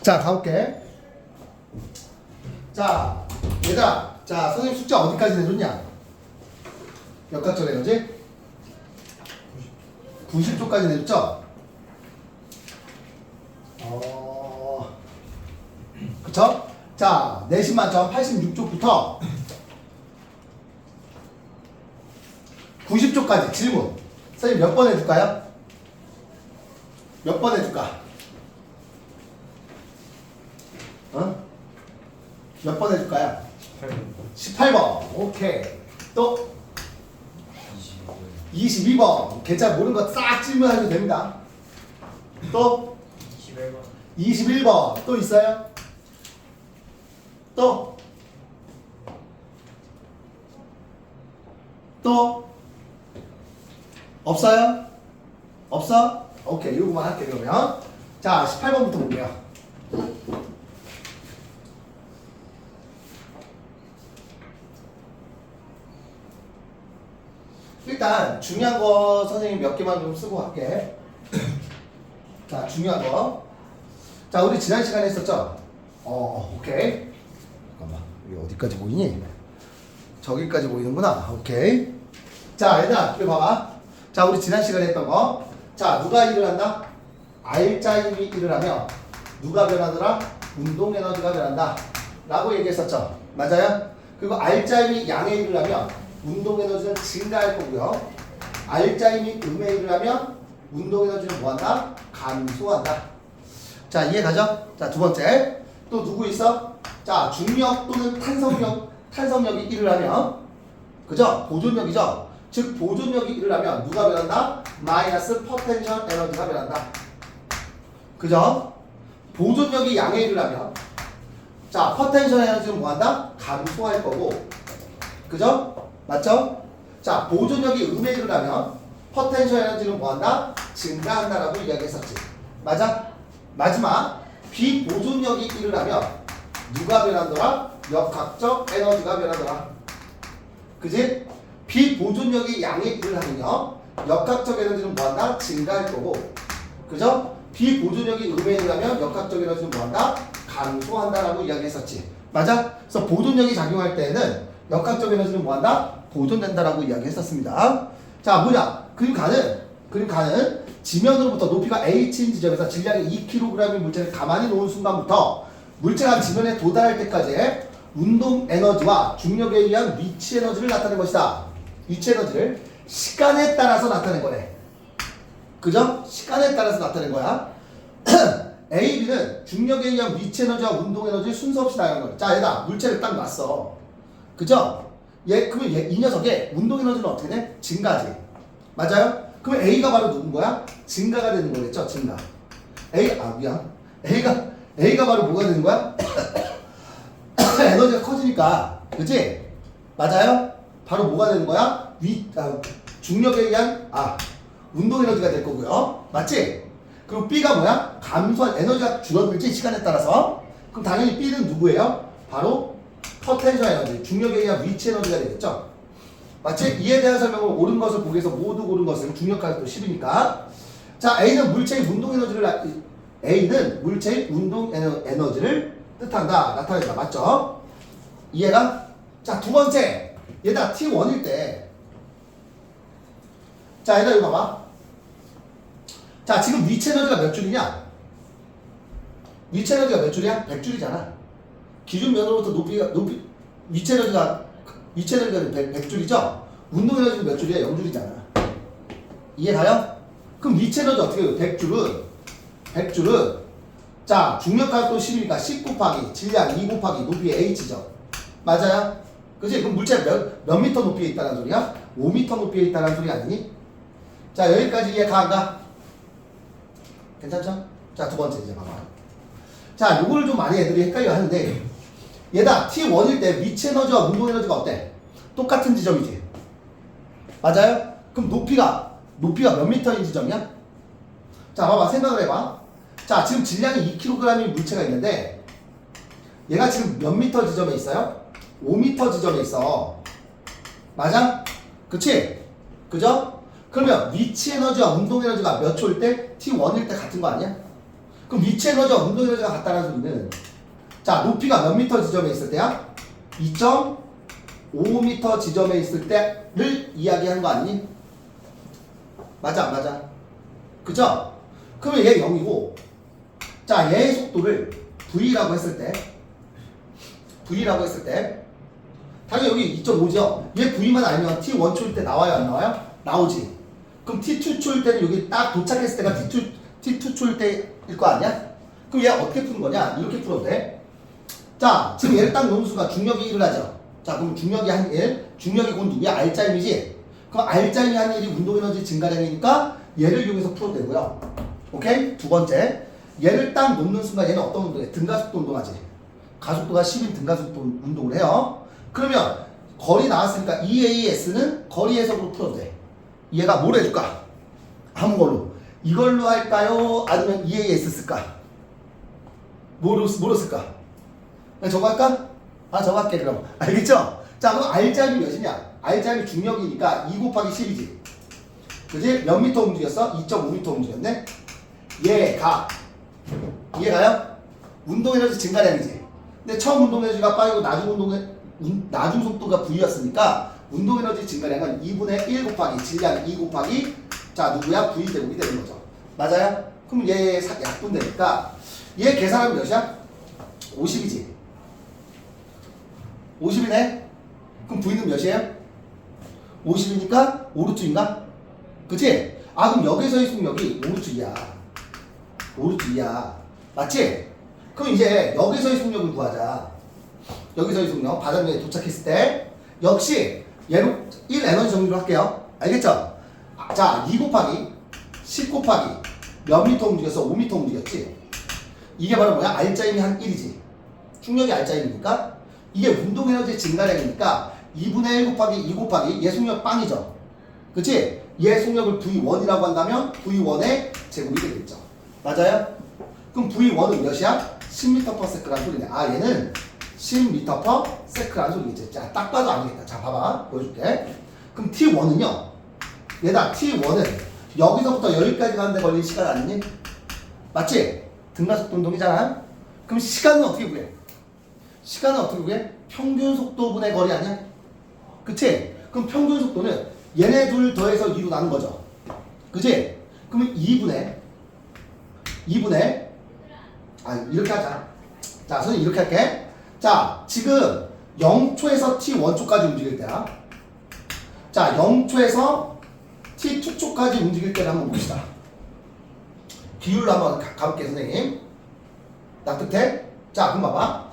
자, 가볼게. 자, 얘들아. 자, 선생님 숙제 어디까지 내줬냐? 역학적 에너지? 90초까지 내줬죠? 그쵸? 자, 내신 만점 86쪽부터 90쪽까지 질문. 선생님 몇 번 해줄까요? 몇 번 해줄까? 어? 몇 번 해줄까요? 18번. 오케이. 또 22번. 괜찮아. 모르는 거 싹 질문하셔도 됩니다. 또 21번. 또 있어요? 또? 또? 없어요? 없어? 오케이. 이거만 할게 그러면. 자, 18번부터 볼게요. 일단 중요한 거 선생님 몇 개만 좀 쓰고 갈게. 자, 중요한 거. 자, 우리 지난 시간에 했었죠? 오케이. 잠깐만. 이게 어디까지 보이니? 저기까지 보이는구나. 오케이. 자, 얘들아, 여기 봐봐. 자, 우리 지난 시간에 했던 거. 자, 누가 일을 한다? R자임이 일을 하면 누가 변하더라? 운동 에너지가 변한다. 라고 얘기했었죠. 맞아요? 그리고 R자임이 양의 일을 하면 운동 에너지는 증가할 거고요. R자임이 음의 일을 하면 운동 에너지는 뭐한다? 감소한다. 자, 이해가죠? 자, 두 번째. 또 누구 있어? 자, 중력 또는 탄성력이 일을 하면, 그죠? 보존력이죠? 즉, 보존력이 일을 하면 누가 변한다? 마이너스 포텐셜 에너지가 변한다. 그죠? 보존력이 양의 일을 하면, 자, 포텐셜 에너지는 뭐한다? 감소할 거고, 그죠? 맞죠? 자, 보존력이 음의 일을 하면, 포텐셜 에너지는 뭐한다? 증가한다라고 이야기했었지. 맞아? 마지막, 비보존력이 일을 하면 누가 변하더라? 역학적 에너지가 변하더라. 그지? 비보존력이 양의 일을 하면요, 역학적 에너지는 뭐한다? 증가할 거고, 그죠? 비보존력이 음의 일을 하면 역학적 에너지는 뭐한다? 감소한다라고 이야기했었지. 맞아? 그래서 보존력이 작용할 때에는 역학적 에너지는 뭐한다? 보존된다라고 이야기했었습니다. 자, 뭐냐? 그림가는 지면으로부터 높이가 h인 지점에서 질량이 2kg인 물체를 가만히 놓은 순간부터 물체가 지면에 도달할 때까지 운동 에너지와 중력에 의한 위치 에너지를 나타낸 것이다. 위치 에너지를 시간에 따라서 나타낸 거네. 그죠? 시간에 따라서 나타낸 거야. A, B는 중력에 의한 위치 에너지와 운동 에너지를 순서 없이 나가는 거야. 자, 얘다 물체를 딱 놨어. 그죠? 그러면 이 녀석의 운동 에너지는 어떻게 돼? 증가지. 맞아요? 그럼 A가 바로 누군 거야? 증가가 되는 거겠죠? 증가. A가 바로 뭐가 되는 거야? 에너지가 커지니까. 그치? 맞아요? 바로 뭐가 되는 거야? 중력에 의한, 운동 에너지가 될 거고요. 맞지? 그리고 B가 뭐야? 감소한 에너지가 줄어들지, 시간에 따라서. 그럼 당연히 B는 누구예요? 바로 포텐셜 에너지, 중력에 의한 위치 에너지가 되겠죠? 맞지? 이에 대한 설명을 옳은 것을 보기 위해서 모두 옳은 것은 중력가속도 10이니까. 자, A는 물체의 운동 에너지를 뜻한다, 나타낸다. 맞죠? 이해가? 자, 두 번째. 얘다 T1일 때. 자, 얘들아 이거 봐봐. 자, 지금 위치 에너지가 몇 줄이냐? 위치 에너지가 몇 줄이야? 100줄이잖아. 기준 면으로부터 위치 에너지가 100줄이죠? 운동 에너지는 몇 줄이야? 0줄이잖아. 이해가요? 그럼 위치 에너지 어떻게 해요? 100줄은 자, 중력가속도 10이니까 10 곱하기 질량 2 곱하기 높이 h죠. 맞아요? 그치? 그럼 물체 몇 미터 높이에 있다는 소리야? 5미터 높이에 있다는 소리 아니니? 자, 여기까지 이해 가, 안 가? 괜찮죠? 자, 두 번째 이제 봐봐. 자, 요거를 좀 많이 애들이 헷갈려 하는데, 얘다 T1일 때 위치 에너지와 운동 에너지가 어때? 똑같은 지점이지. 맞아요? 그럼 높이가 몇 미터인 지점이야? 자, 봐봐. 생각을 해봐. 자, 지금 질량이 2kg인 물체가 있는데 얘가 지금 몇 미터 지점에 있어요? 5미터 지점에 있어. 맞아? 그치? 그죠? 그러면 위치 에너지와 운동 에너지가 몇 초일 때? T1일 때 같은 거 아니야? 그럼 위치 에너지와 운동 에너지가 같다는 소리는 자 높이가 몇 미터 지점에 있을 때야? 2.5m 지점에 있을 때를 이야기한 거 아니니? 맞아 안 맞아? 그죠? 그러면 얘 0이고 자 얘의 속도를 V라고 했을 때 당연히 여기 2.5죠? 얘 V만 알면 T1 초일 때 나와요 안 나와요? 나오지. 그럼 T2 초일 때는 여기 딱 도착했을 때가 T2 초일 때일 거 아니야? 그럼 얘 어떻게 푸는 거냐? 이렇게 풀어도 돼. 자 지금 얘를 딱 놓은 순간 중력이 1을 하죠. 자 그럼 중력이 한 1, 중력이 곧 누구야? R자임이지? 그럼 R자임이 한 1이 운동에너지 증가량이니까 얘를 이용해서 풀어도 되고요. 오케이? 두 번째 얘를 딱 놓는 순간 얘는 어떤 운동해? 등가속도 운동하지. 가속도가 10인 등가속도 운동을 해요. 그러면 거리 나왔으니까 EAS는 거리 해석으로 풀어도 돼. 얘가 뭘 해줄까? 아무 걸로. 이걸로 할까요? 아니면 EAS 쓸까? 뭐로 쓸까? 그냥 저거 할까? 아 저거 할게 그럼. 알겠죠? 자 그럼 R자임이 몇이냐? R자임이 중력이니까 2 곱하기 10이지. 그지? 몇 미터 움직였어? 2.5m 움직였네? 얘가 이해가요? 운동에너지 증가량이지. 근데 처음 운동에너지가 빠지고 나중 속도가 V였으니까 운동에너지 증가량은 2분의 1 곱하기 질량 2 곱하기 자 누구야? V 제곱이 되는 거죠. 맞아요? 그럼 얘 약분되니까 얘 계산하면 몇이야? 50이지. 50이네? 그럼 V는 몇이에요? 50이니까 5루트인가? 그치? 아 그럼 여기서의 속력이 5루트 2야. 맞지? 그럼 이제 여기서의 속력을 구하자. 여기서의 속력 바닥면에 도착했을 때 역시 얘로 1 에너지 정리로 할게요. 알겠죠? 자 2 곱하기 10 곱하기 몇 미터 움직였어? 5m 움직였지? 이게 바로 뭐야? R자임이 한 1이지. 충력이 R자임이니까 이게 운동에너지 증가량이니까 2분의 1 곱하기 2 곱하기 얘 속력 빵이죠. 그치? 얘 속력을 V1이라고 한다면 V1의 제곱이 되겠죠. 맞아요? 그럼 V1은 몇이야? 10m/s라는 소리네. 아 얘는 10m/s라는 소리겠지. 자 딱 봐도 알겠다. 자 봐봐 보여줄게. 그럼 T1은요 얘다 T1은 여기서부터 여기까지 가는데 걸린 시간 아니니? 맞지? 등가속도 운동이잖아. 그럼 시간은 어떻게 구해? 시간은 어떻게 구해? 평균 속도분의 거리 아니야? 그치? 그럼 평균 속도는 얘네 둘 더해서 2로 나눈 거죠. 그치? 그러면 2분의 이렇게 하자. 자 선생님 이렇게 할게. 자 지금 0초에서 T1초까지 움직일 때야. 자 0초에서 T2초까지 움직일 때를 한번 봅시다. 비율로 한번 가볼게 선생님. 납득해? 자 그럼 봐봐.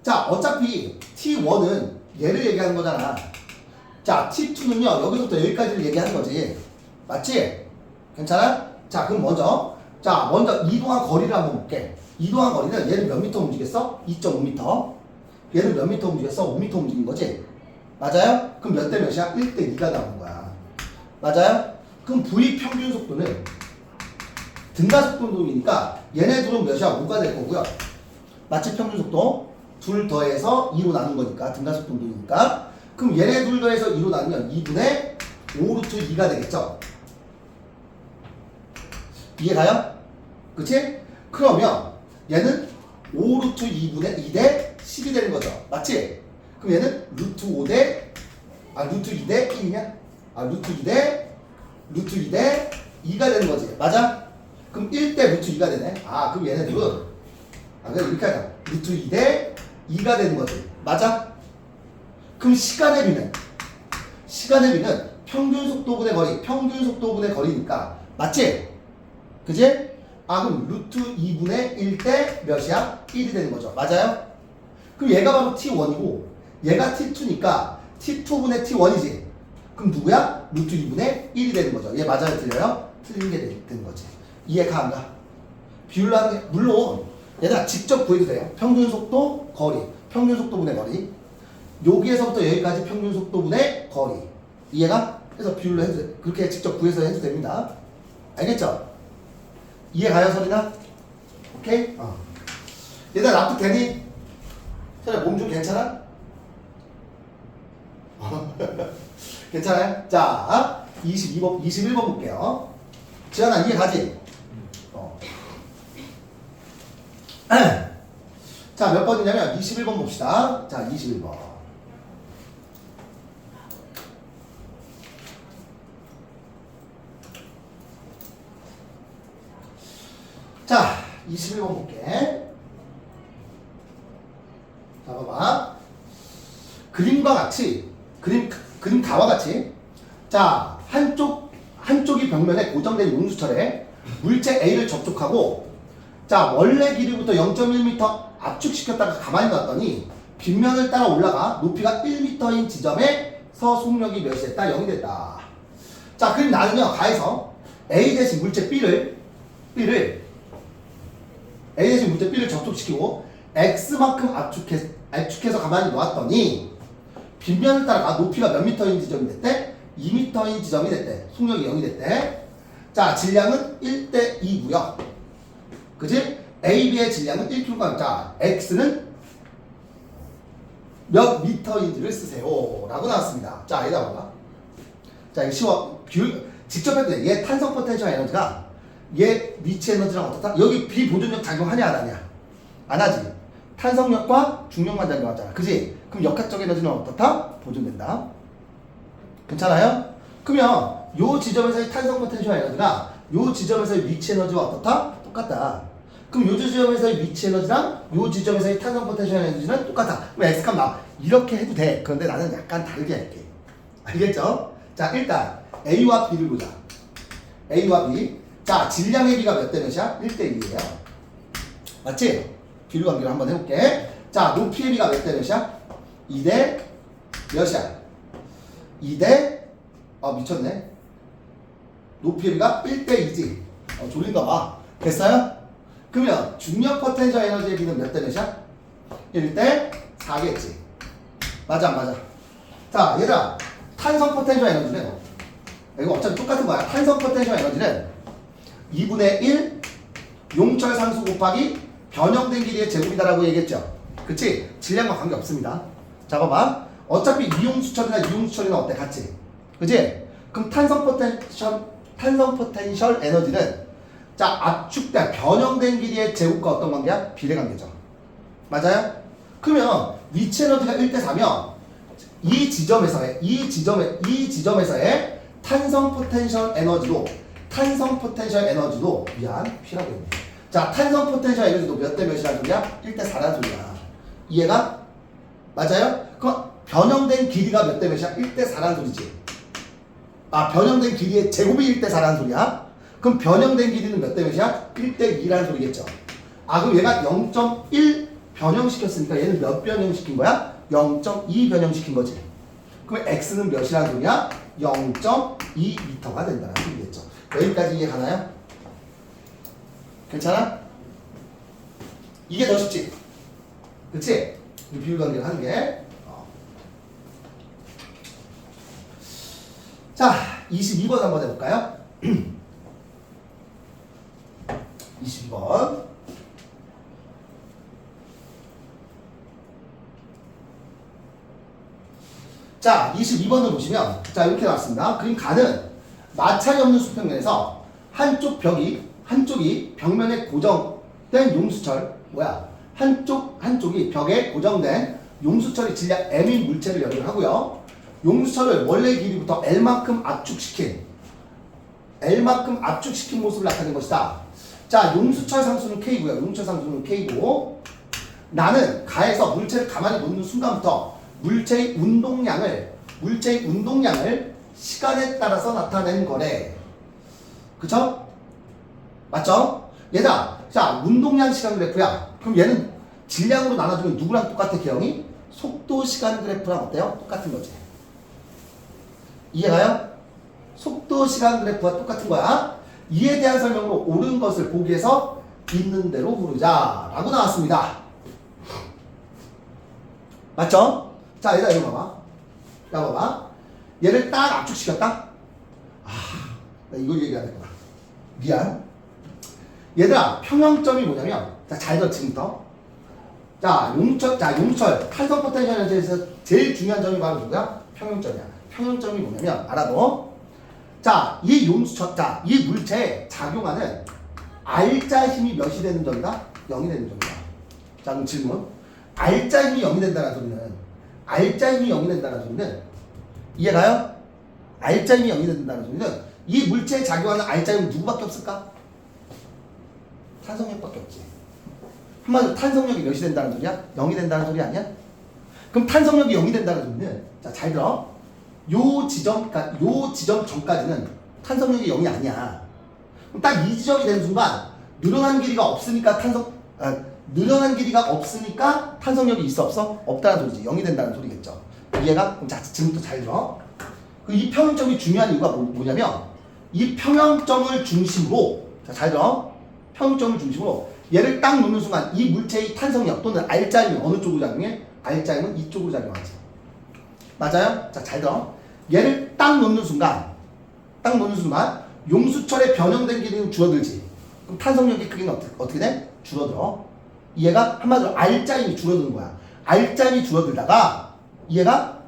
자 어차피 T1은 얘를 얘기하는 거잖아. 자 T2는요 여기서부터 여기까지를 얘기하는 거지. 맞지? 괜찮아? 자 그럼 먼저 이동한 거리를 한번 볼게. 이동한 거리는 얘는 몇 미터 움직였어? 2.5m. 얘는 몇 미터 움직였어? 5m 움직인 거지? 맞아요? 그럼 몇 대 몇이야? 1대 2가 나오는 거야. 맞아요? 그럼 V 평균 속도는 등가속도 운동이니까 얘네 둘은 몇이야? 5가 될 거고요. 맞지? 평균 속도 둘 더해서 2로 나눈 거니까 등가속도 운동이니까 그럼 얘네 둘 더해서 2로 나누면 2분의 5루트 2가 되겠죠? 이해가요? 그치? 그러면 얘는 5루트 2분의 2 대 10이 되는 거죠. 맞지? 그럼 얘는 루트 2 대 1이냐? 루트 2 대 2가 되는 거지. 맞아? 그럼 1 대 루트 2가 되네. 아 그럼 얘네들은 그냥 이렇게 하자. 루트 2 대 2가 되는 거지. 맞아? 그럼 시간의 비는 평균 속도분의 거리니까 맞지? 그지? 아 그럼 루트 2분의 1 대 몇이야? 1이 되는 거죠. 맞아요? 그럼 얘가 바로 T1이고 얘가 T2니까 T2분의 T1이지. 그럼 누구야? 루트 2분의 1이 되는 거죠. 얘 맞아요? 틀려요? 틀린 게 되는 거지. 이해가 안 가? 비율로 하는 게 물론 얘들아 직접 구해도 돼요. 평균 속도 거리, 평균 속도분의 거리. 여기에서부터 여기까지 평균 속도분의 거리. 이해가? 그래서 비율로 해도 돼. 그렇게 직접 구해서 해도 됩니다. 알겠죠? 이해가요, 서린아? 오케이? 얘들아 납득되니? 서린아 몸 좀 괜찮아? 괜찮아요? 자, 21번 볼게요. 지현아 이해가지? 자, 몇 번이냐면 21번 봅시다. 자, 21번. 자, 21번 볼게. 자, 봐봐. 그림과 같이, 그림 다와 같이. 자, 한쪽이 벽면에 고정된 용수철에 물체 A를 접촉하고, 자, 원래 길이부터 0.1m 압축시켰다가 가만히 놨더니, 빗면을 따라 올라가 높이가 1m인 지점에서 속력이 몇이 됐다? 0이 됐다. 자, 그림 나는요, 가에서 A 대신 물체 B를 접촉시키고 X만큼 압축해서 가만히 놓았더니 빗면을 따라가 높이가 몇 미터인 지점이 됐대? 2m인 지점이 됐대. 속력이 0이 됐대. 자, 질량은 1대 2고요. 그지? AB의 질량은 1kg. 자, X는 몇 미터인지를 쓰세요. 라고 나왔습니다. 자, 여기다 봐봐. 자, 이거 쉬워. 직접 해도 돼. 얘 탄성 포텐셜 에너지가 얘 위치 에너지랑 어떻다? 여기 비보존력 작용하냐 안 하냐? 안 하지. 탄성력과 중력만 작용하잖아. 그지? 그럼 역학적 에너지는 어떻다? 보존된다. 괜찮아요? 그러면 요 지점에서의 탄성 포텐셜 에너지가 요 지점에서의 위치 에너지와 어떻다? 똑같다. 그럼 요 지점에서의 위치 에너지랑 요 지점에서의 탄성 포텐셜 에너지는 똑같아. 그럼 X값 나와. 이렇게 해도 돼. 그런데 나는 약간 다르게 할게. 알겠죠? 자, 일단 A와 B를 보자. A와 B. 자, 질량의 B가 몇 대 몇이야? 1대 2예요. 맞지? 비율 관계를 한번 해볼게. 자, 높이의 B가 몇 대 몇이야? 2대 몇이야? 2대 미쳤네. 높이의 B가 1대 2지. 졸린가 봐. 됐어요? 그러면 중력 포텐셜 에너지의 B는 몇 대 몇이야? 1대 4겠지. 맞아 안 맞아? 자, 얘들아, 탄성 포텐셜 에너지는 이거 어차피 똑같은 거야. 탄성 포텐셜 에너지는 2분의 1 용철 상수 곱하기 변형된 길이의 제곱이다라고 얘기했죠. 그치? 질량과 관계없습니다. 자, 봐봐. 어차피 이용수철이나 이용수철이나 어때? 같지? 그치? 그럼 탄성 포텐셜 에너지는 자, 압축된 변형된 길이의 제곱과 어떤 관계야? 비례 관계죠. 맞아요? 그러면 위치 에너지가 1대 4면 이 지점에서의 탄성 포텐셜 에너지도 미안, P라고 했네. 자, 탄성 포텐셜 에너지도 몇 대 몇이라는 소리야? 1대 4라는 소리야. 이해가? 맞아요? 그럼 변형된 길이가 몇 대 몇이야? 1대 4라는 소리지. 변형된 길이의 제곱이 1대 4라는 소리야. 그럼 변형된 길이는 몇 대 몇이야? 1대 2라는 소리겠죠. 그럼 얘가 0.1 변형시켰으니까 얘는 몇 변형시킨 거야? 0.2 변형시킨 거지. 그럼 X는 몇이라는 소리야? 0.2m가 된다는 소리겠죠. 여기까지 이해 가나요? 괜찮아? 이게 더 쉽지? 그치? 이 비율 관계를 하는 게. 자, 22번 한번 해볼까요? 22번. 자, 22번을 보시면, 자, 이렇게 나왔습니다. 그림 가는 마찰이 없는 수평면에서 한쪽이 벽면에 고정된 용수철, 한쪽이 벽에 고정된 용수철의 질량 M인 물체를 연결하고요. 용수철을 원래 길이부터 L만큼 압축시킨 모습을 나타낸 것이다. 자, 용수철 상수는 K고요. 용수철 상수는 K고, 나는 가에서 물체를 가만히 놓는 순간부터 물체의 운동량을 시간에 따라서 나타낸 거래. 그쵸? 맞죠? 얘들아, 자, 운동량 시간 그래프야. 그럼 얘는 질량으로 나눠주면 누구랑 똑같아, 개형이? 속도 시간 그래프랑 어때요? 똑같은 거지. 이해가요? 속도 시간 그래프와 똑같은 거야. 이에 대한 설명으로 옳은 것을 보기에서 있는 대로 부르자 라고 나왔습니다. 맞죠? 자, 얘들아, 이거 봐봐. 얘를 딱 압축시켰다? 나 이걸 얘기해야 되구나. 미안. 얘들아, 평형점이 뭐냐면, 자, 잘 들어, 지금부터. 자, 용철, 탄성 포텐셜 에너지에서 제일 중요한 점이 바로 누구야? 평형점이야. 평형점이 뭐냐면, 알아둬. 자, 이 물체에 작용하는 R자 힘이 몇이 되는 점이다? 0이 되는 점이다. 자, 그럼 질문. R자 힘이 0이 된다는 소리는, R자 힘이 0이 된다는 소리는, 이해가요? R자 힘이 0이 된다는 소리는, 이 물체에 작용하는 R자 힘은 누구밖에 없을까? 탄성력밖에 없지. 한마디로 탄성력이 몇이 된다는 소리야? 0이 된다는 소리 아니야? 그럼 탄성력이 0이 된다는 소리는, 자, 잘 들어. 요 지점, 그러니까 요 지점 전까지는 탄성력이 0이 아니야. 그럼 딱 이 지점이 되는 순간 늘어난 길이가 없으니까 늘어난 길이가 없으니까 탄성력이 있어 없어? 없다는 소리지. 0이 된다는 소리겠죠. 이해가? 그럼 자, 지금부터 잘 들어. 이 평형점이 중요한 이유가 뭐냐면 이 평형점을 중심으로, 자, 잘 들어. 평형점을 중심으로 얘를 딱 놓는 순간 이 물체의 탄성력 또는 R자임이 어느 쪽으로 작용해? R자임은 이쪽으로 작용하지. 맞아요? 자, 잘 들어. 얘를 딱 놓는 순간 용수철의 변형된 길이는 줄어들지. 그럼 탄성력의 크기는 어떻게 돼? 줄어들어. 이해가? 한마디로 R자임이 줄어드는 거야. R자임이 줄어들다가, 이해가?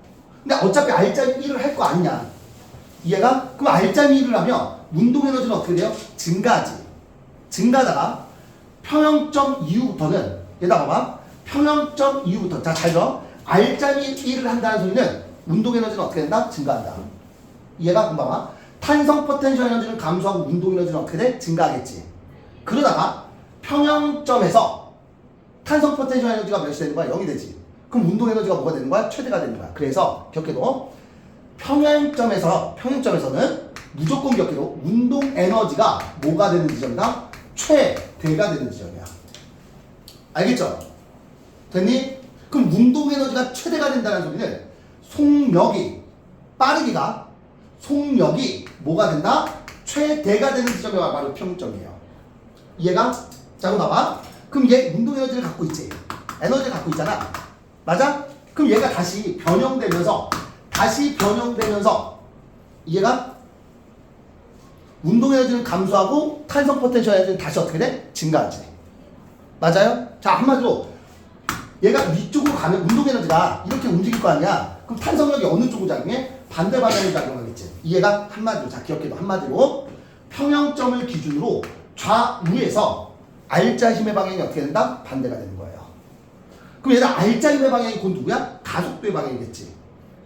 근데 어차피 R자임 1을 할 거 아니냐. 이해가? 그럼 R자임 1을 하면 운동 에너지는 어떻게 돼요? 증가하지. 증가하다가 평형점 이후부터는, 얘다 봐봐. 평형점 이후부터, 자, 잘 들어. R자임이 1을 한다는 소리는 운동 에너지는 어떻게 된다? 증가한다. 이해가? 그럼 봐봐. 탄성 포텐셜 에너지는 감소하고 운동 에너지는 어떻게 돼? 증가하겠지. 그러다가 평형점에서 탄성 포텐셜 에너지가 몇이 되는 거야? 0이 되지. 그럼 운동 에너지가 뭐가 되는 거야? 최대가 되는 거야. 그래서 기억해도 평형점에서는 무조건 기억해도 운동 에너지가 뭐가 되는 지점이다? 최대가 되는 지점이야. 알겠죠? 됐니? 그럼 운동 에너지가 최대가 된다는 소리는 속력이 뭐가 된다? 최대가 되는 지점이 바로 평형점이에요. 이해가? 자, 그럼 봐봐. 그럼 얘 운동 에너지를 갖고 있지. 에너지를 갖고 있잖아. 맞아? 그럼 얘가 다시 변형되면서 이해가? 운동 에너지는 감소하고 탄성 포텐셜 에너지는 다시 어떻게 돼? 증가하지. 맞아요? 자, 한마디로 얘가 위쪽으로 가면 운동 에너지가 이렇게 움직일 거 아니야. 그럼 탄성력이 어느 쪽으로 작용해? 반대 방향으로 작용하겠지. 이해가? 한마디로, 자, 기억해도 한마디로 평형점을 기준으로 좌우에서 R자 힘의 방향이 어떻게 된다? 반대가 되는 거예요. 그럼 얘가 R자 힘의 방향이 곧 누구야? 가속도의 방향이겠지.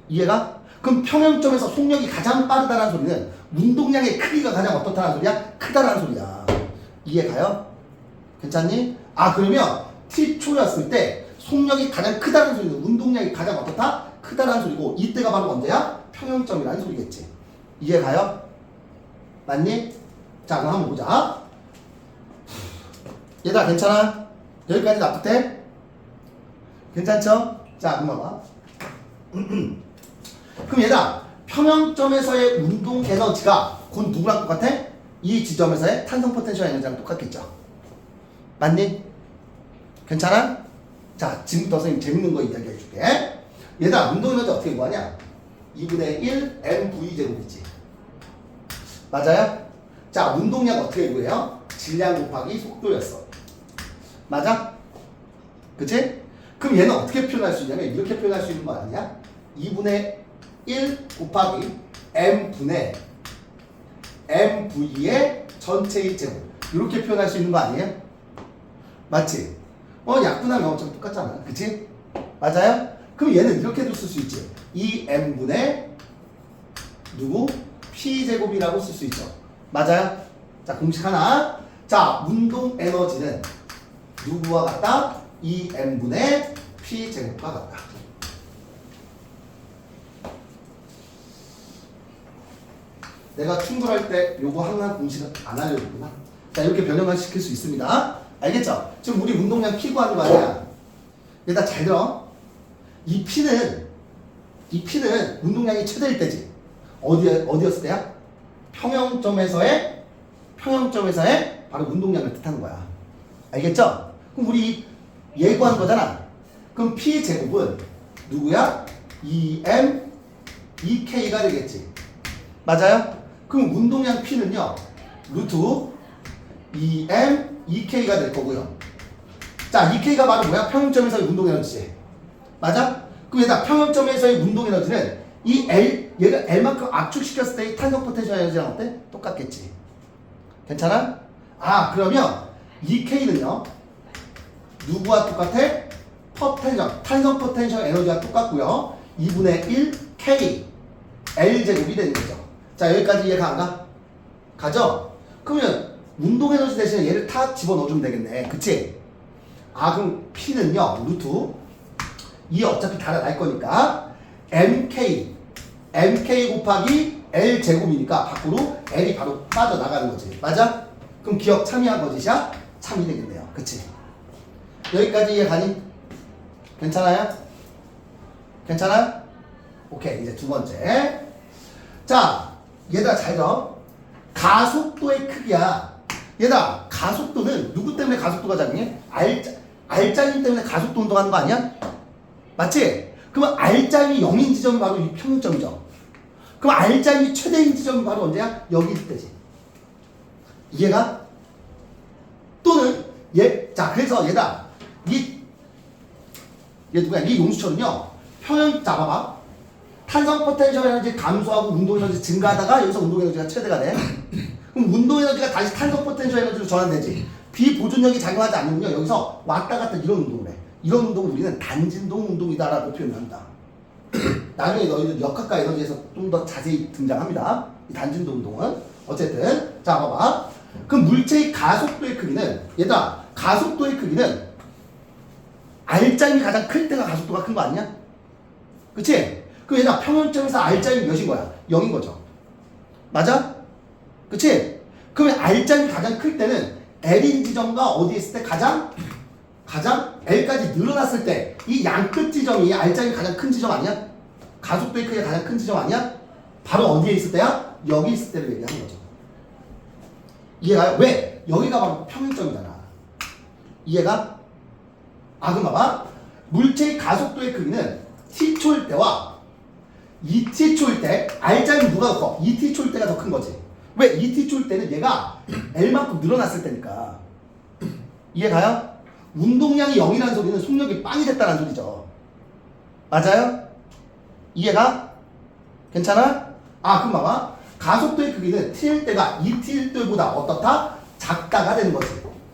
이해가? 그럼 평형점에서 속력이 가장 빠르다는 소리는 운동량의 크기가 가장 어떻다는 소리야? 크다라는 소리야. 이해가요? 괜찮니? 아, 그러면 T초였을 때 속력이 가장 크다는 소리는 운동량이 가장 어떻다? 크다라는 소리고, 이때가 바로 언제야? 평형점이라는 소리겠지. 이해가요? 맞니? 자, 그럼 한번 보자. 얘들아, 괜찮아? 여기까지 납득돼? 괜찮죠? 자, 그럼 봐봐. 그럼 얘들아, 평형점에서의 운동 에너지가 곧 누구랑 똑같아? 이 지점에서의 탄성 포텐셜 에너지랑 똑같겠죠. 맞니? 괜찮아? 자, 지금부터 선생님 재밌는 거 이야기해 줄게. 얘들아, 운동 에너지 어떻게 구하냐? 2분의 1 mv 제곱이지. 맞아요? 자, 운동량 어떻게 구해요? 질량 곱하기 속도였어. 맞아? 그치? 그럼 얘는 어떻게 표현할 수 있냐면 이렇게 표현할 수 있는 거 아니야? 2분의 1 곱하기 m분의 mv의 전체의 제곱, 이렇게 표현할 수 있는 거 아니에요? 맞지? 약분하면 어차피 똑같잖아. 그치? 맞아요? 그럼 얘는 이렇게도 쓸 수 있지. 2m분의 누구? p제곱이라고 쓸 수 있죠. 맞아요? 자, 공식 하나. 자, 운동 에너지는 누구와 같다? 2m분의 p제곱과 같다. 내가 충돌할 때 요거 항상 공식을 안 알려줬구나. 자, 이렇게 변형을 시킬 수 있습니다. 알겠죠? 지금 우리 운동량 P 구하는 거 아니야. 얘들아, 잘 들어. 이 P는 운동량이 최대일 때지. 어디였을 때야? 평형점에서의 바로 운동량을 뜻하는 거야. 알겠죠? 그럼 우리 얘 구하는 거잖아. 그럼 P 제곱은 누구야? 2M 2K가 되겠지. 맞아요? 그럼 운동량 P는요, 루트 2M 2K가 될 거고요. 자, 2K가 바로 뭐야? 평형점에서의 운동 에너지지. 맞아? 그럼 얘가 평형점에서의 운동 에너지는 이 얘가 L만큼 압축시켰을 때의 탄성 포텐셜 에너지랑 어때? 똑같겠지. 괜찮아? 아, 그러면 이 K는요. 누구와 똑같아? 탄성 포텐셜 에너지와 똑같고요. 2분의 1 K L제곱이 되는 거죠. 자, 여기까지 이해가 안 가? 가죠? 그러면 운동 에너지 대신에 얘를 다 집어넣어주면 되겠네. 그치? 아, 그럼 P는요. 루트 이 어차피 달아날 거니까 MK 곱하기 L제곱이니까 밖으로 L이 바로 빠져나가는 거지. 맞아? 그럼 기억 참이한 거짓이야? 참이 되겠네요. 그치? 여기까지 이해 가니? 괜찮아요? 괜찮아? 오케이. 이제 두 번째. 자, 얘들아 잘 들어. 가속도의 크기야. 얘들아, 가속도는 누구 때문에 가속도가 작니? R자임 때문에 가속도 운동하는 거 아니야? 맞지? 그러면 R자임이 0인 지점이 바로 이 평균점이죠. 그럼 R자임이 최대인 지점이 바로 언제야? 여기 있을 때지. 이해가? 또는 자, 그래서 얘다 얘 누구야? 이 용수철은요. 잡아봐. 탄성 포텐셜 에너지 감소하고 운동 에너지 증가하다가 여기서 운동 에너지가 최대가 돼. 그럼 운동 에너지가 다시 탄성 포텐셜 에너지로 전환되지. 비보존력이 작용하지 않으면요. 여기서 왔다 갔다 이런 운동을 해. 이런 운동을 우리는 단진동 운동이다라고 표현합니다. 나중에 너희들 역학과 에너지에서 좀 더 자세히 등장합니다. 이 단진동 운동은. 어쨌든 자, 봐봐. 그럼 물체의 가속도의 크기는 얘들아, 가속도의 크기는 R자임이 가장 클 때가 가속도가 큰 거 아니냐? 그치? 그럼 얘들아, 평균점에서 R자임이 몇인 거야? 0인 거죠. 맞아? 그치? 그러면 R자임이 가장 클 때는 L인 지점과 어디에 있을 때 가장 L까지 늘어났을 때 이 양끝 지점이 R자임이 가장 큰 지점 아니야? 가속도의 크기가 가장 큰 지점 아니야? 바로 어디에 있을 때야? 여기 있을 때를 얘기하는 거죠. 이해가요? 왜? 여기가 바로 평균점이잖아. 이해가? 아, 그럼 봐봐. 물체의 가속도의 크기는 t초일 때와 2t초일 때 R자임은 누가 더 커? 2t초일 때가 더 큰 거지. 왜? 2t초일 때는 얘가 L만큼 늘어났을 때니까. 이해가요? 운동량이 0이라는 소리는 속력이 빵이 됐다는 소리죠. 맞아요? 이해가? 괜찮아? 아, 그럼 봐봐. 가속도의 크기는 t일 때가 2t일 때보다 어떻다? 작다가 되는 거지.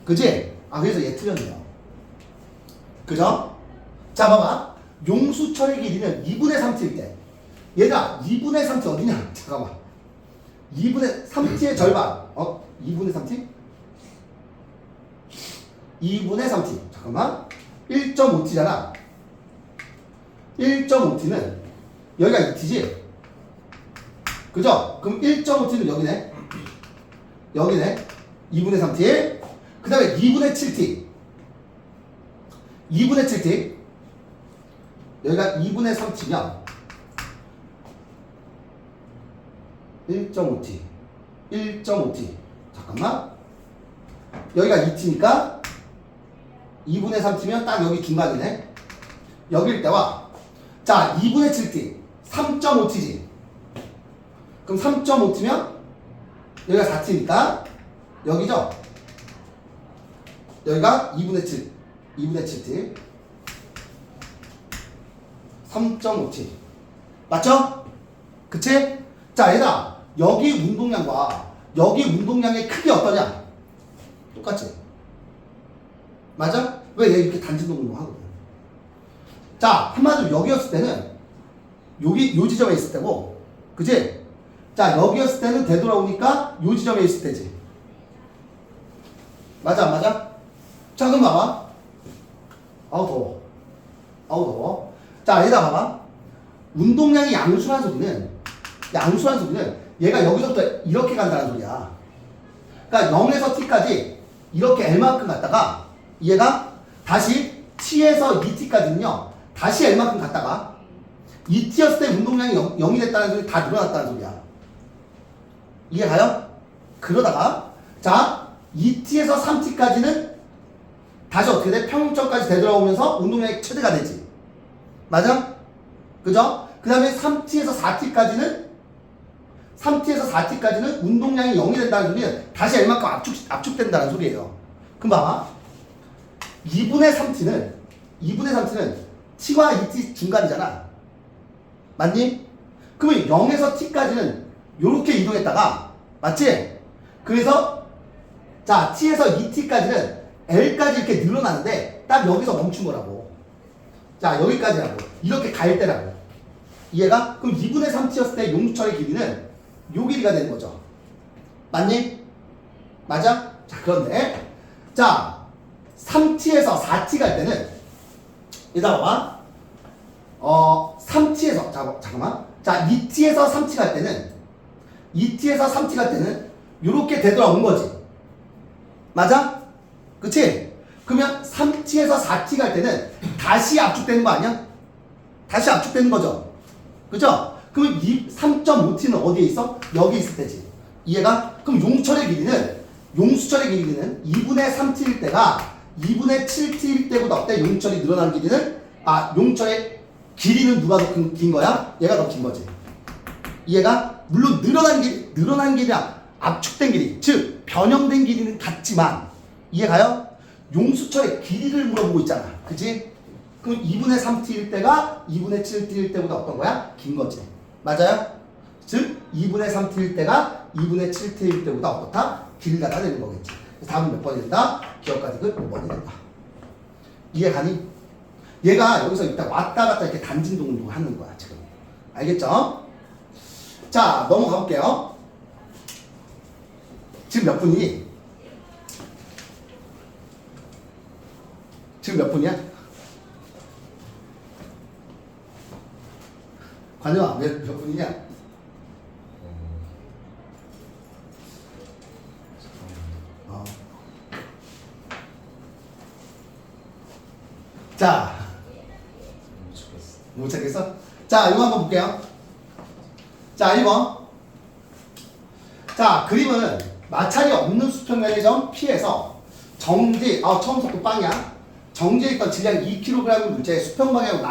그지? 아, 그래서 얘 틀렸네요. 그죠? 자, 봐봐. 용수철의 길이는 2분의 3t일 때. 얘가 2분의 3t 어디냐? 잠깐만. 2분의 3t의 절반. 2분의 3t? 2분의 3t. 잠깐만. 1.5t잖아. 1.5t는 여기가 2t지? 그죠? 그럼 1.5t는 여기네. 여기네. 2분의 3t. 그 다음에 2분의 7t. 2분의 7t. 여기가 2분의 3t면 1.5t. 1.5t. 잠깐만. 여기가 2t니까 2분의 3t면 딱 여기 중간이네. 여기일 때와 자, 2분의 7t. 3.5t지. 그럼 3.5t면 여기가 4t니까 여기죠? 여기가 2분의 7. 2분의 7t. 3.5t. 맞죠? 그치? 자, 얘들아. 여기 운동량과 여기 운동량의 크기 어떠냐? 똑같지? 맞아? 왜 얘 이렇게 단진동 운동하거든? 자, 한마디로 여기였을 때는 여기 요 지점에 있을 때고, 그치? 자, 여기였을 때는 되돌아오니까 요 지점에 있을 때지. 맞아, 안 맞아? 자, 그럼 봐봐. 아우 더워. 아우 더워. 자, 얘들아 봐봐. 운동량이 양수란 소리는 얘가 여기서부터 이렇게 간다는 소리야. 그러니까 0에서 t까지 이렇게 L만큼 갔다가 얘가 다시 t에서 2t까지는요. 다시 L만큼 갔다가 2t였을 때 운동량이 0이 됐다는 소리 다 늘어났다는 소리야. 이해가요? 그러다가 자 2t에서 3t까지는 다시 어떻게 돼? 평균점까지 되돌아오면서 운동량이 최대가 되지. 맞아? 그죠? 그 다음에 3t에서 4t까지는 운동량이 0이 된다는 소리는 다시 L만큼 압축된다는 소리예요. 그럼 봐봐. 2분의 3t는 t와 2t 중간이잖아. 맞니? 그러면 0에서 t까지는 요렇게 이동했다가 맞지? 그래서 자, t에서 2t까지는 l까지 이렇게 늘어나는데 딱 여기서 멈춘 거라고. 자, 여기까지라고. 이렇게 갈 때라고. 이해가? 그럼 2분의 3t였을 때 용수철의 길이는 요 길이가 되는 거죠. 맞니? 맞아? 자, 그런데 자, 3t에서 4t 갈 때는 얘들아 봐봐. 3t에서 잠깐만. 자, 2t에서 3t 갈 때는 2t에서 3t 갈 때는 요렇게 되돌아온 거지. 맞아? 그치? 그러면 3t에서 4t 갈 때는 다시 압축되는 거 아니야? 다시 압축되는 거죠. 그죠? 그럼 3.5t는 어디에 있어? 여기 있을 때지. 이해가? 그럼 용수철의 길이는 2분의 3t일 때가 2분의 7t일 때보다 어때? 용수철이 늘어난 길이는 용수철의 길이는 누가 더 긴 거야? 얘가 더 긴 거지. 이해가? 물론 늘어난 길이랑 압축된 길이, 즉 변형된 길이는 같지만 이해가요? 용수철의 길이를 물어보고 있잖아. 그치? 그럼 2분의 3t일 때가 2분의 7t일 때보다 어떤 거야? 긴 거지. 맞아요? 즉 2분의 3t일 때가 2분의 7t일 때보다 어떻다? 길다가 되는 거겠지. 답은 몇 번이 된다? 기억가득은 5번이 된다. 이해가니? 얘가 여기서 일단 왔다 갔다 이렇게 단진동을 하는 거야 지금. 알겠죠? 자, 넘어가 볼게요. 지금 몇 분이니? 지금 몇 분이야? 관영아, 몇 분이냐? 자, 못 찾겠어? 자, 이거 한번 볼게요. 자, 1번. 자, 그림은 마찰이 없는 수평면의 점 P에서 정지, 처음 속도 빵이야. 정지에 있던 질량 2kg 물체의 수평 방향으로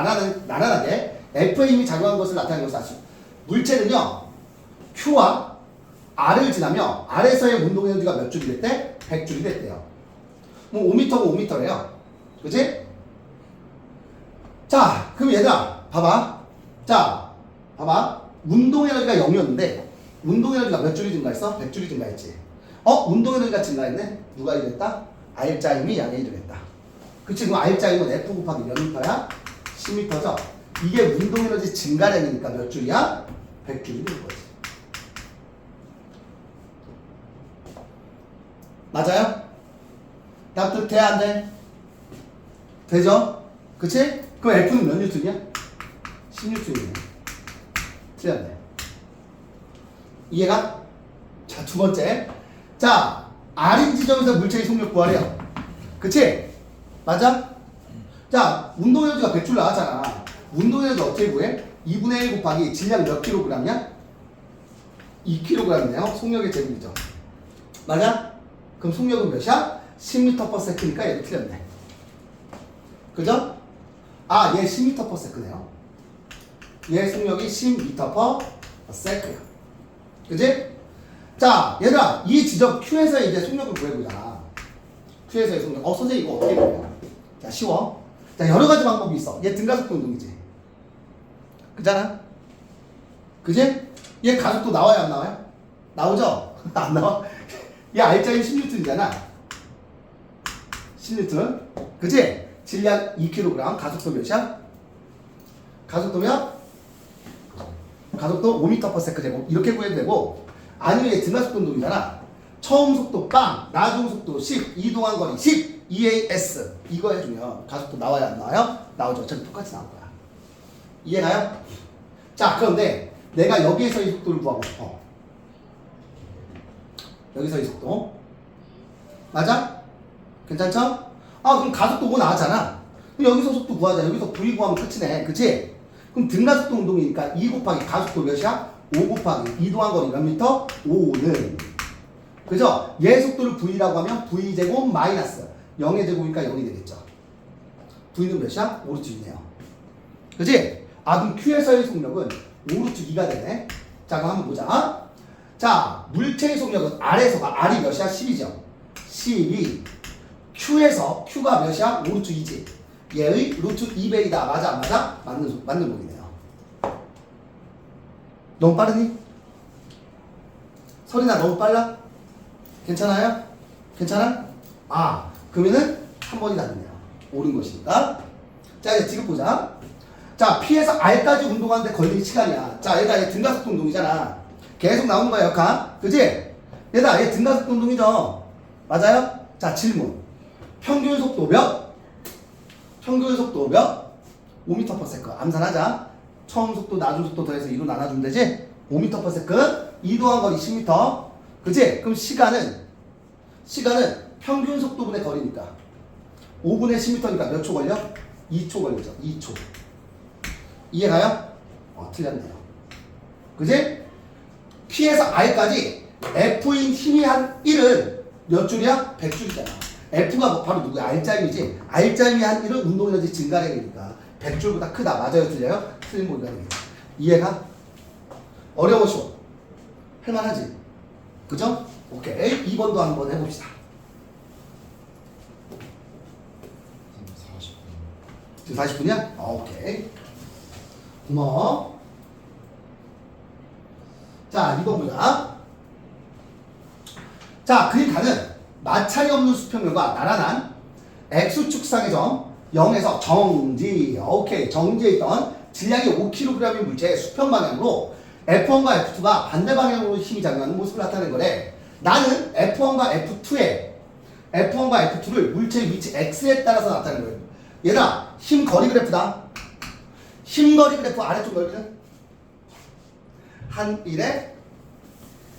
나란하게 F의 힘이 작용한 것을 나타내는 것을 아시죠? 물체는요, Q와 R을 지나며 R에서의 운동 에너지가 몇 줄이 됐대? 100줄이 됐대요. 뭐 5m고 5m래요. 그치? 자, 그럼 얘들아, 봐봐. 자, 봐봐. 운동 에너지가 0이었는데, 운동 에너지가 몇 줄이 증가했어? 100줄이 증가했지. 운동 에너지가 증가했네? 누가 이랬다? R자 힘이 양의 1을 했다. 그치? 그럼 R자 힘은 F 곱하기 몇 미터야? 10m죠? 이게 운동 에너지 증가량이니까 몇 줄이야? 100줄이 되는 거지. 맞아요? 답도 돼, 안 돼? 되죠? 그치? 그럼 F는 몇 뉴턴이야? 10뉴턴이네. 틀렸네. 이해가? 자, 두 번째. 자, R인 지점에서 물체의 속력 구하래요. 그치? 맞아? 자, 운동 에너지가 100줄 나왔잖아. 운동 에너지 어떻게 구해? 2분의 1 곱하기 질량 몇 킬로그램이야? 2kg이네요. 속력의 제곱이죠. 맞아? 그럼 속력은 몇이야? 10m/s니까 얘도 틀렸네. 그죠? 얘 10m/s네요. 얘 속력이 10m/s야. 그지? 자, 얘들아, 이 지점 Q에서 이제 속력을 구해보자. Q에서의 속력. 선생님 이거 어떻게 구해요? 자, 쉬워. 자, 여러 가지 방법이 있어. 얘 등가속도 운동이지. 그잖아? 그지? 얘 가속도 나와요, 안 나와요? 나오죠? 안 나와? 얘 R자인 10N이잖아. 10N. 그지? 질량 2kg, 가속도 몇이야? 가속도면? 가속도 5m/s 제곱. 이렇게 구해도 되고, 아니면 얘 등가속도 운동이잖아. 처음 속도 빵, 나중 속도 10, 이동한 거리 10, EAS. 이거 해주면 가속도 나와요, 안 나와요? 나오죠. 어차피 똑같이 나올 거야. 이해가요? 자, 그런데 내가 여기에서 이 속도를 구하고 싶어. 여기서 이 속도. 맞아? 괜찮죠? 그럼 가속도 5 나왔잖아. 그럼 여기서 속도 구하자. 여기서 V 구하면 끝이네. 그치? 그럼 등가속도 운동이니까 2 곱하기 가속도 몇이야? 5 곱하기 이동한 거리 몇 미터? 5는. 그죠? 얘 속도를 V라고 하면 V제곱 마이너스 0의 제곱이니까 0이 되겠죠. V는 몇이야? 5루트 2네요. 그치? 그럼 Q에서의 속력은 5루트 2가 되네. 자, 그럼 한번 보자. 자, 물체의 속력은 R에서가 R이 몇이야? 10이죠. 12. Q에서 Q가 몇이야? 5루트 2지. 얘의 루트 2배이다. 맞아, 안 맞아? 맞는 놈이네요. 너무 빠르니? 설이나 너무 빨라? 괜찮아요? 괜찮아? 아, 그러면은 한 번이 다르네요. 옳은 것이니까. 자, 이제 지금 보자. 자, P에서 R까지 운동하는데 걸리는 시간이야. 자, 얘가 얘 등가속도 운동이잖아. 계속 나오는 거야, 역학. 그지? 얘 등가속도 운동이죠. 맞아요? 자, 질문. 평균 속도 몇? 평균 속도 몇? 5m/s. 암산하자. 처음 속도, 나중 속도 더해서 2로 나눠주면 되지? 5m/s. 이동한 거리 10m. 그지? 그럼 시간은 평균 속도분의 거리니까 5분의 10m니까 몇 초 걸려? 2초 걸리죠. 2초. 이해가요? 틀렸네요. 그지? P에서 R까지 F인 힘이 한 1은 몇 줄이야? 100줄이잖아. F가 바로 누구야? R자임이지. R자임이 한 1은 운동에너지 증가량이니까 100줄보다 크다. 맞아요? 틀려요? 틀린 거니까. 이해가? 어려워 쉬워? 할만하지? 그죠? 오케이. 2번도 한번 해봅시다. 40분. 지금 40분이야? 오케이. 고마워. 자, 2번 보자. 자, 그러니까는 마찰이 없는 수평면과 나란한 X축상의 점 0에서 정지. 오케이. 정지에 있던 질량이 5kg인 물체의 수평 방향으로 F1과 F2가 반대 방향으로 힘이 작용하는 모습을 나타낸 거래. 나는 F1과 F2를 물체의 위치 X에 따라서 나타낸 거예요. 얘들아, 힘 거리 그래프다. 힘 거리 그래프 아래쪽 넓이는 한 1의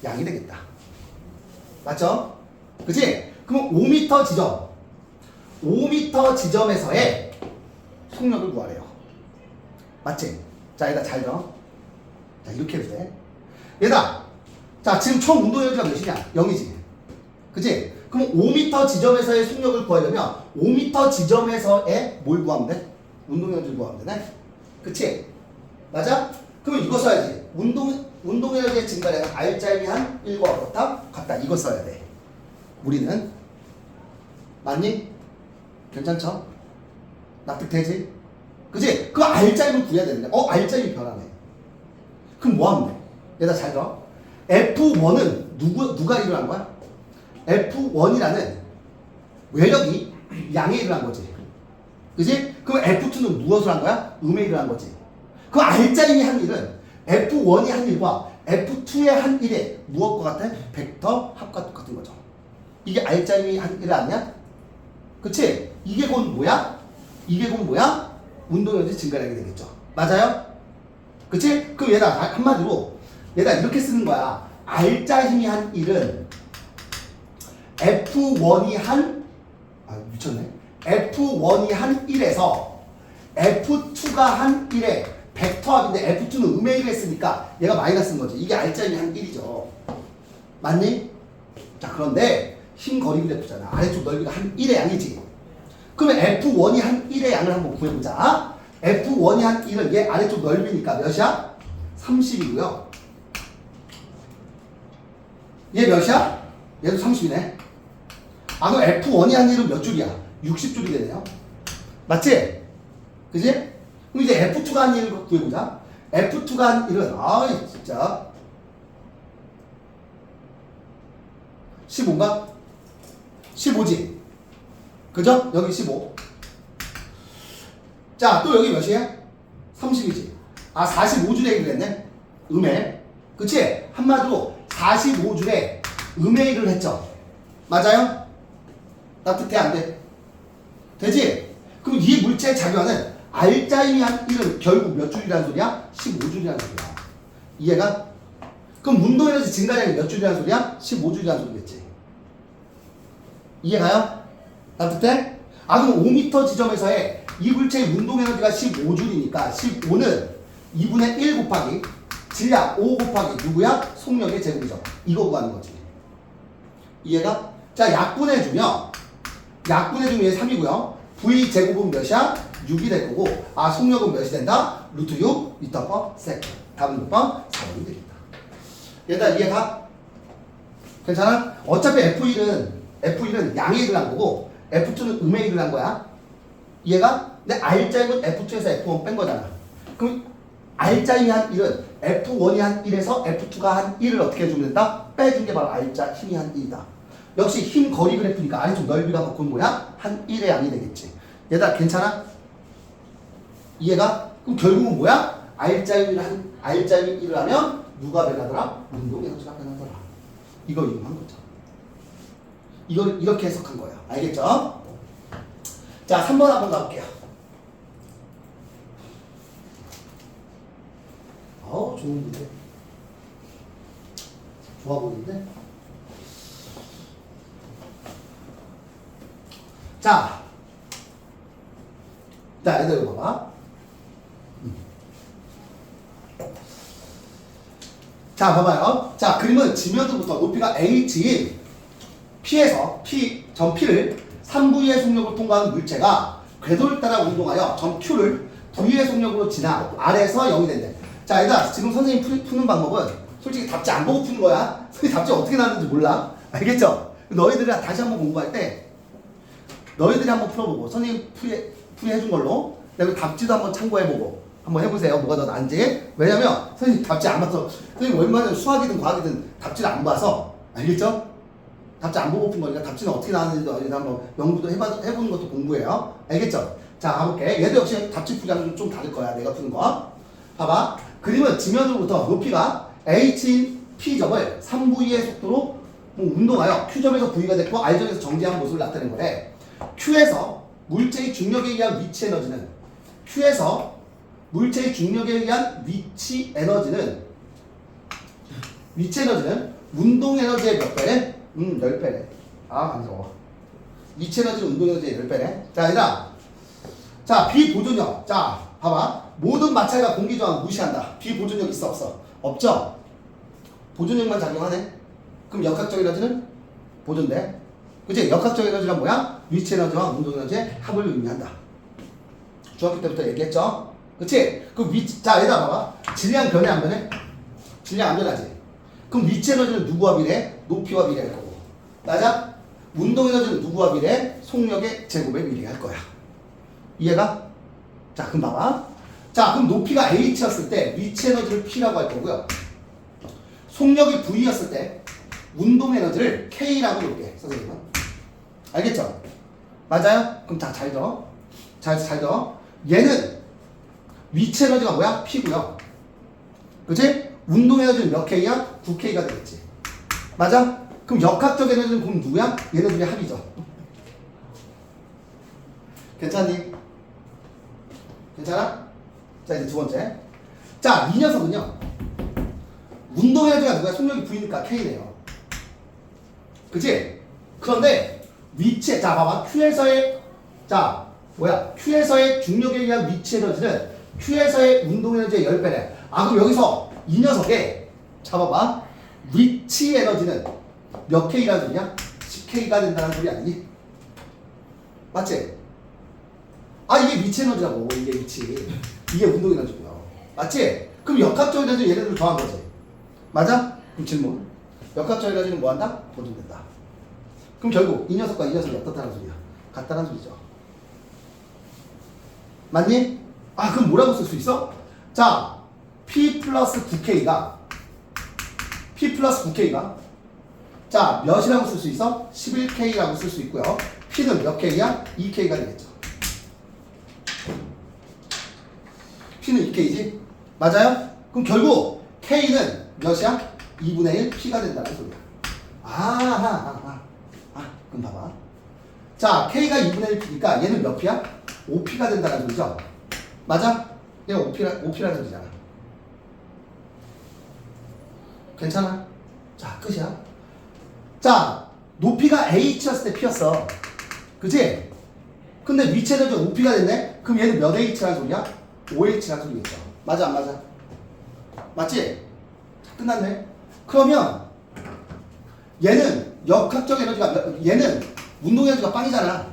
양이 되겠다. 맞죠? 그치? 그럼 5m 지점에서의 속력을 구하래요. 맞지? 자, 얘들아 잘 들어. 자, 이렇게 해도 돼. 얘들아, 자, 지금 총 운동에너지가 몇이냐? 0이지. 그치? 그럼 5m 지점에서의 속력을 구하려면 5m 지점에서의 뭘 구하면 돼? 운동에너지를 구하면 되네? 그치? 맞아? 그럼 이거 써야지. 운동에너지의 증가량은 R자임이 한 1과 같다. 이거 써야 돼. 우리는. 맞니? 괜찮죠? 납득되지? 그치? 그 R자임을 구해야 되는데 R자임이 변하네. 그럼 뭐 하면 돼? 얘들아 잘 들어. F1은 누가 일을 한 거야? F1이라는 외력이 양의 일을 한 거지. 그치? 그럼 F2는 무엇을 한 거야? 음의 일을 한 거지. 그 R자임이 한 일은 F1이 한 일과 F2의 한 일에 무엇과 같아? 벡터 합과 똑같은 거죠. 이게 R자임이 한 일 아니야? 그치? 이게 곧 뭐야? 운동에너지 증가량이 되겠죠. 맞아요? 그치? 그럼 얘들아 한마디로 얘들아 이렇게 쓰는 거야. R자 힘이 한 1은 F1이 한 미쳤네. F1이 한 1에서 F2가 한 1에 벡터 합인데 F2는 음의 1을 했으니까 얘가 마이너스인 거지. 이게 R자 힘이 한 1이죠. 맞니? 자, 그런데 힘 거리 그래프잖아. 아래쪽 넓이가 한 1의 양이지. 그러면 F1이 한 1의 양을 한번 구해보자. F1이 한 1은 얘 아래쪽 넓이니까 몇이야? 30이고요. 얘 몇이야? 얘도 30이네. 그럼 F1이 한 1은 몇 줄이야? 60줄이 되네요. 맞지? 그지? 그럼 이제 F2가 한 1을 구해보자. F2가 한 1은 진짜 15인가? 15지? 그죠? 여기 15. 자, 또 여기 몇이야? 30이지. 45줄에 일을 했네. 음의. 그치? 한마디로 45줄에 음의 일을 했죠. 맞아요? 납득돼? 안 돼? 되지? 그럼 이 물체에 작용하는 R자임이 한 1은 결국 몇 줄이라는 소리야? 15줄이라는 소리야. 이해가? 그럼 운동에너지 증가량이 몇 줄이라는 소리야? 15줄이라는 소리겠지. 이해가요? 납득돼? 그럼 5m 지점에서의 이 물체의 운동에너지가 15줄이니까 15는 2분의 1 곱하기 질량 5 곱하기 누구야? 속력의 제곱이죠. 이거 구하는 거지. 이해가? 자, 약분해주면 얘 3이고요. V 제곱은 몇이야? 6이 될 거고 속력은 몇이 된다? 루트 6 미터 퍼 세컨드. 답은 몇 번? 4번이 되겠다. 얘들아 이해가? 괜찮아? 어차피 F1은 양의 일을 한 거고 F2는 음의 일을 한 거야. 이해가? 근데 R자임은 F2에서 F1 뺀 거잖아. 그럼 R자임이 한 1은 F1이 한 1에서 F2가 한 1을 어떻게 해주면 된다? 빼준 게 바로 R자 힘이 한 1이다. 역시 힘 거리 그래프니까 아래쪽 넓이가 바꾸는 뭐야? 한 1의 양이 되겠지. 얘들아 괜찮아? 이해가? 그럼 결국은 뭐야? R자임이 1을 하면 누가 변하더라? 운동 에너지가 변하더라. 이거 이용한 거죠. 이걸 이렇게 해석한 거예요. 알겠죠? 자, 3번 한번 가볼게요. 좋은 문제. 좋아 보이는데? 자, 얘들 이거 봐봐. 자, 봐봐요. 자, 그림은 지면으로부터 높이가 h인 P에서 점 P를 3V의 속력을 통과하는 물체가 궤도를 따라 운동하여 점 Q를 V의 속력으로 지나 R에서 0이 된대. 자, 얘들아, 지금 선생님 푸는 방법은 솔직히 답지 안 보고 푸는 거야. 선생님 답지 어떻게 나왔는지 몰라. 알겠죠? 너희들이 다시 한번 공부할 때 너희들이 한번 풀어보고 선생님 풀이해준 걸로 내가 답지도 한번 참고해보고 한번 해보세요. 뭐가 더 나은지. 왜냐면 선생님 답지 안 봐서 선생님 웬만하면 수학이든 과학이든 답지를 안 봐서 알겠죠? 답지 안 보고 푼 거니까 답지는 어떻게 나왔는지도 너희들 한번 연구도 해보는 것도 공부예요. 알겠죠? 자, 가볼게. 얘도 역시 답지 풀이랑 좀 다를 거야. 내가 푸는 거. 봐봐. 그림은 지면으로부터 높이가 h인 P점을 3V의 속도로 운동하여 Q점에서 V가 됐고 R점에서 정지한 모습을 나타낸 거래. Q에서 물체의 중력에 의한 위치 에너지는 운동 에너지의 몇 배래? 10배래. 아, 간지러워. 위치 에너지는 운동 에너지의 10배래. 자, 얘들아. 자, 비보존력. 자, 봐봐. 모든 마찰과 공기 저항 무시한다. 비보존력 있어 없어? 없죠? 보존력만 작용하네. 그럼 역학적 에너지는 보존돼. 그치? 역학적 에너지가 뭐야? 위치 에너지와 운동 에너지의 합을 의미한다. 중학교 때부터 얘기했죠? 그치? 자, 얘들아 봐봐. 질량 변해 안 변해? 질량 안 변하지? 그럼 위치 에너지는 누구와 비례해? 높이와 비례할 거고. 맞아? 운동 에너지는 누구와 비례해? 속력의 제곱에 비례할 거야. 이해가? 자, 그럼 봐봐. 자, 그럼 높이가 h였을 때 위치 에너지를 p라고 할 거고요. 속력이 v였을 때 운동 에너지를 k라고 놓을게. 선생님은. 알겠죠? 맞아요? 그럼 다 잘 들어. 잘 들어. 얘는 위치 에너지가 뭐야? p고요. 그치? 운동 에너지는 몇 k야? 9k가 되겠지. 맞아? 그럼 역학적 에너지는 그럼 누구야? 얘네들의 합이죠. 괜찮니? 괜찮아? 자, 이제 두 번째. 자, 이 녀석은요. 운동 에너지가 누구야? 속력이 V니까 K네요. 그치? 그런데 위치, 자, 봐봐. Q에서의 중력에 의한 위치 에너지는 Q에서의 운동 에너지의 10배래. 아, 그럼 여기서 이 녀석의, 잡아봐. 위치 에너지는 몇 K라는 소리야? 10K가 된다는 소리 아니니? 맞지? 아, 이게 위치 에너지라고. 이게 위치. 이게 운동 에너지고요. 맞지? 그럼 역학적 에너지는 얘네들을 더한 거지. 맞아? 그럼 질문. 역학적 에너지는 뭐 한다? 보존된다. 그럼 결국 이 녀석과 이 녀석이 어떻다는 소리야? 같다는 소리죠. 맞니? 아, 그럼 뭐라고 쓸 수 있어? 자, P 플러스 9K가 자, 몇이라고 쓸 수 있어? 11K라고 쓸 수 있고요. P는 몇 K야? 2K가 되겠죠. P는 2K지? 맞아요? 그럼 결국 K는 몇이야? 2분의 1 P가 된다는 소리야. 그럼 봐봐. 자, K가 2분의 1 P니까 얘는 몇 P야? 5P가 된다는 소리죠? 맞아? 얘가 5P라는 소리잖아. 괜찮아? 자, 끝이야. 자, 높이가 H였을 때 P였어. 그치? 근데 위치 에너지가 5P가 됐네? 그럼 얘는 몇 H라는 소리야? 5H라는 소리겠죠. 맞아, 안 맞아? 맞지? 자, 끝났네. 그러면 얘는 역학적 에너지가 얘는 운동 에너지가 빵이잖아.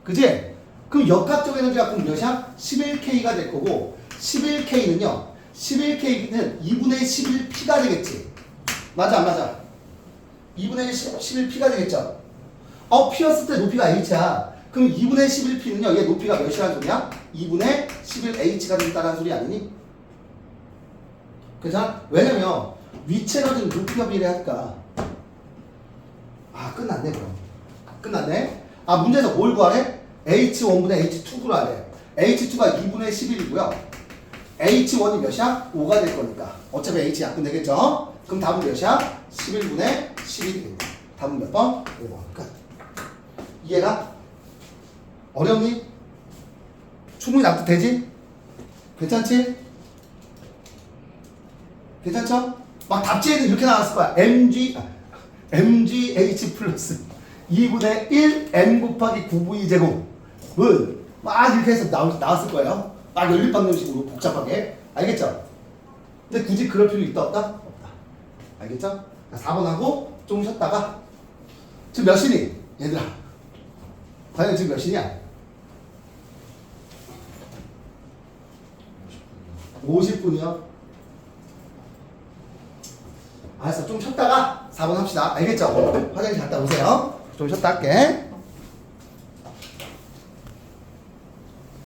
그치? 그럼 역학적 에너지가 그럼 몇이야? 11K가 될 거고 11K는 2분의 11P가 되겠지. 맞아, 안 맞아? 2분의 11P가 되겠죠. P였을 때 높이가 H야. 그럼 2분의 11P는요, 얘 높이가 몇이라는 소리야? 2분의 11H가 된다는 소리 아니니? 괜찮아? 왜냐면 위치 에너지는 높이가 비례하니까. 아, 끝났네, 그럼. 끝났네. 아, 문제에서 뭘 구하래? H1분의 H2 구하래. H2가 2분의 11이고요. H1이 몇이야? 5가 될 거니까. 어차피 H 약분 되겠죠? 그럼 답은 몇이야? 11분의 11이 된다. 답은 몇 번? 5번. 끝. 이해가? 어렵니? 충분히 납득되지? 괜찮지? 괜찮죠? 막 답지에는 이렇게 나왔을 거야. MGH 플러스 2분의 1 M 곱하기 9V 제곱은 막 이렇게 해서 나왔을 거예요. 막 연립방정식으로 복잡하게. 알겠죠? 근데 굳이 그럴 필요 있다 없다? 없다. 알겠죠? 4번 하고 좀 쉬었다가 지금 몇 시니? 얘들아. 과연 지금 몇 시냐? 50분이요. 알았어. 좀 쉬었다가 4번 합시다. 알겠죠? 화장실 갔다 오세요. 좀 쉬었다 할게.